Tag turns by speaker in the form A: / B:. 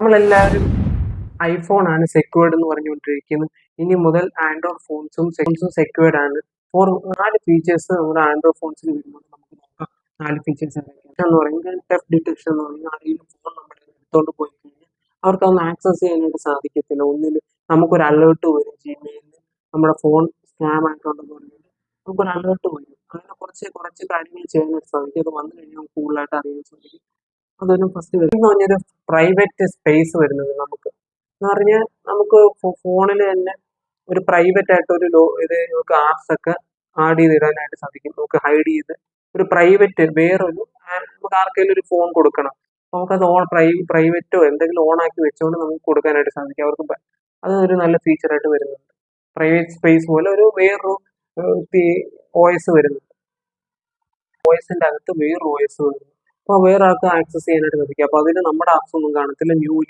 A: നമ്മളെല്ലാവരും ഐഫോൺ ആണ് സെക്യൂർഡ് എന്ന് പറഞ്ഞുകൊണ്ടിരിക്കുന്നത്. ഇനി മുതൽ ആൻഡ്രോയിഡ് ഫോൺസും സെക്യൂർഡ് ആണ്. ഫോർ 4 ഫീച്ചേഴ്സ് നമ്മുടെ ആൻഡ്രോയിഡ് ഫോൺസിൽ വരുന്നുണ്ട്. നമുക്ക് നോക്കാം 4 ഫീച്ചേഴ്സ് എന്ന് പറയുന്നത് തെഫ്റ്റ് ഡിറ്റക്ഷൻ എന്ന് പറയുന്നത് ആരെങ്കിലും ഫോൺ നമ്മുടെ എടുത്തോണ്ട് പോയി കഴിഞ്ഞാൽ അവർക്ക് അതൊന്ന് ആക്സസ് ചെയ്യാനായിട്ട് സാധിക്കത്തില്ല. ഒന്നിൽ നമുക്കൊരു അലേർട്ട് വരും, ജിമെയിലിൽ നമ്മുടെ ഫോൺ സ്കാം ആയിട്ടുണ്ടെന്ന് പറഞ്ഞിട്ട് നമുക്കൊരു അലേർട്ട് വരും. അങ്ങനെ കുറച്ച് കാര്യങ്ങൾ ചെയ്യാനായിട്ട് സാധിക്കും. അത് വന്നു കഴിഞ്ഞാൽ നമുക്ക് കൂടുതലായിട്ട് അറിയാൻ സാധിക്കും. അതൊരു ഫസ്റ്റ് വരും. എന്ന് പറഞ്ഞൊരു പ്രൈവറ്റ് സ്പേസ് വരുന്നത് നമുക്ക് എന്ന് പറഞ്ഞാൽ നമുക്ക് ഫോണിൽ തന്നെ ഒരു പ്രൈവറ്റ് ആയിട്ട് ഒരു ഇത് നമുക്ക് ആപ്സ് ഒക്കെ ആഡ് ചെയ്തിടാനായിട്ട് സാധിക്കും. നമുക്ക് ഹൈഡ് ചെയ്ത് ഒരു പ്രൈവറ്റ് വേറൊരു നമുക്ക് ആർക്കെങ്കിലും ഒരു ഫോൺ കൊടുക്കണം, നമുക്കത് പ്രൈവറ്റോ എന്തെങ്കിലും ഓൺ ആക്കി വെച്ചുകൊണ്ട് നമുക്ക് കൊടുക്കാനായിട്ട് സാധിക്കും. അവർക്ക് അത് ഒരു നല്ല ഫീച്ചറായിട്ട് വരുന്നുണ്ട്. പ്രൈവറ്റ് സ്പേസ് പോലെ ഒരു വേറൊരു OS വരുന്നുണ്ട്. OSന്റെ അകത്ത് വേറൊരു OS വരുന്നു. അപ്പോൾ വേറെ ആൾക്ക് ആക്സസ് ചെയ്യാനായിട്ട് സാധിക്കും. അപ്പോൾ അതിൽ നമ്മുടെ ആപ്സ് ഒന്നും കാണത്തില്ല. ന്യൂ